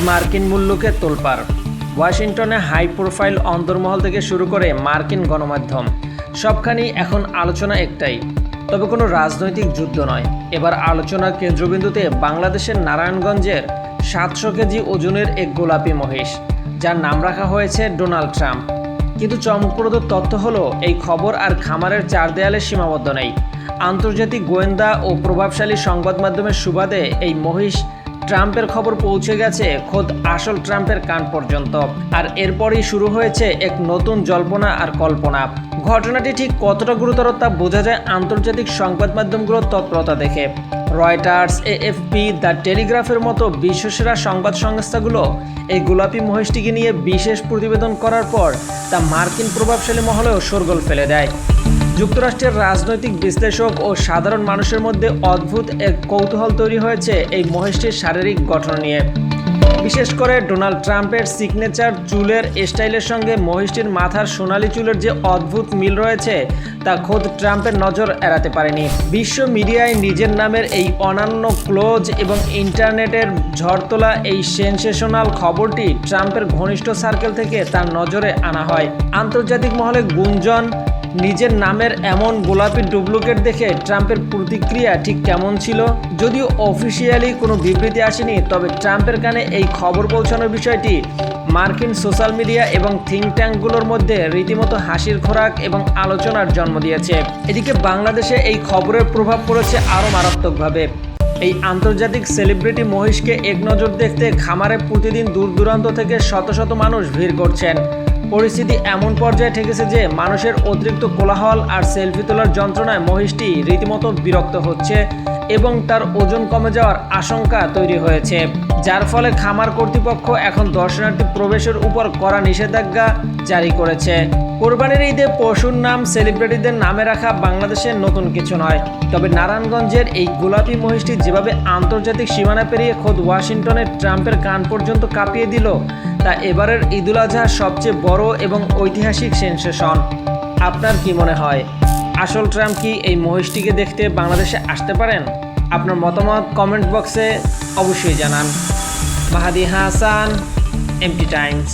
মার্কিন মূল্যকে তোলপাড়। ওয়াশিংটনে হাই প্রোফাইল অন্দরমহল থেকে শুরু করে মার্কিন গণমাধ্যম সবখানেই এখন আলোচনা একটাই, তবে কোনো রাজনৈতিক যুদ্ধ নয়। এবার আলোচনার কেন্দ্রবিন্দুতে বাংলাদেশের নারায়ণগঞ্জের 700 কেজি ওজনের এক গোলাপি মহিষ, যার নাম রাখা হয়েছে ডোনাল্ড ট্রাম্প। কিন্তু চমকপ্রদ তথ্য হলো, এই খবর আর খামারের চার দেয়ালে সীমাবদ্ধ নেই। আন্তর্জাতিক গোয়েন্দা ও প্রভাবশালী সংবাদ মাধ্যমের সুবাদে এই মহিষ ট্রাম্পের খবর পৌঁছে গেছে খোদ আসল ট্রাম্পের কান পর্যন্ত। আর এরপরই শুরু হয়েছে এক নতুন জল্পনা আর কল্পনা। ঘটনাটি ঠিক কতটা গুরুতর তা বোঝা যায় আন্তর্জাতিক সংবাদ মাধ্যমগুলোর তৎপরতা দেখে। রয়টার্স, এএফপি, দ্য টেলিগ্রাফের মতো বিশ্বসেরা সংবাদ সংস্থাগুলো এই গোলাপি মহিষটিকে নিয়ে বিশেষ প্রতিবেদন করার পর তা মার্কিন প্রভাবশালী মহলেও শোরগোল ফেলে দেয়। যুক্তরাষ্ট্রের রাজনৈতিক বিশ্লেষক ও সাধারণ মানুষের মধ্যে অদ্ভুত এক কৌতূহল তৈরি হয়েছে এই মহিষটির শারীরিক গঠন নিয়ে। বিশেষ করে ডোনাল্ড ট্রাম্পের সিগনেচার চুলের স্টাইলের সঙ্গে মহিষটির মাথার সোনালি চুলের যে অদ্ভুত মিল রয়েছে তা খোদ ট্রাম্পের নজর এড়াতে পারেনি। বিশ্ব মিডিয়ায় নিজের নামের এই অনন্য ক্লোজ এবং ইন্টারনেটের ঝড় তোলা এই সেনসেশনাল খবরটি ট্রাম্পের ঘনিষ্ঠ সার্কেল থেকে তার নজরে আনা হয়। আন্তর্জাতিক মহলে গুঞ্জন, নিজের নামের এমন গোলাপি ডুপ্লিকেট দেখে ট্রাম্পের প্রতিক্রিয়া ঠিক কেমন ছিল। যদিও অফিসিয়ালি কোনো বিবৃতি আসেনি, তবে ট্রাম্পের কানে এই খবর পৌঁছানোর বিষয়টি মার্কিন সোশ্যাল মিডিয়া এবং থিঙ্ক ট্যাঙ্কগুলোর মধ্যে রীতিমতো হাসির খোরাক এবং আলোচনার জন্ম দিয়েছে। এদিকে বাংলাদেশে এই খবরের প্রভাব পড়েছে আরও মারাত্মকভাবে। এই আন্তর্জাতিক সেলিব্রিটি মহিষকে এক নজর দেখতে খামারে প্রতিদিন দূর দূরান্ত থেকে শত শত মানুষ ভিড় করছেন। পরিস্থিতি এমন পর্যায়ে ঠেকেছে যে মানুষের অতিরিক্ত কোলাহল আর সেলফি তোলার যন্ত্রণায় মহিষটি রীতিমতো বিরক্ত হচ্ছে এবং তার ওজন কমে যাওয়ার আশঙ্কা তৈরি হয়েছে, যার ফলে খামার কর্তৃপক্ষ এখন দর্শনার্থী প্রবেশের উপর কড়া নিষেধাজ্ঞা জারি করেছে। কোরবানির ঈদে পশুর নাম সেলিব্রিটিদের নামে রাখা বাংলাদেশের নতুন কিছু নয়, তবে নারায়ণগঞ্জের এই গোলাপি মহিষটি যেভাবে আন্তর্জাতিক সীমানা পেরিয়ে খোদ ওয়াশিংটনের ট্রাম্পের কান পর্যন্ত কাঁপিয়ে দিল তা এবারের ঈদুল আজহার সবচেয়ে বড় এবং ঐতিহাসিক সেনসেশন। আপনার কি মনে হয়, আসল ট্রাম্প কি এই মহিষটিকে দেখতে বাংলাদেশে আসতে পারেন? আপনার মতামত কমেন্ট বক্সে অবশ্যই জানান। মাহাদি হাসান, এমটি টাইমস।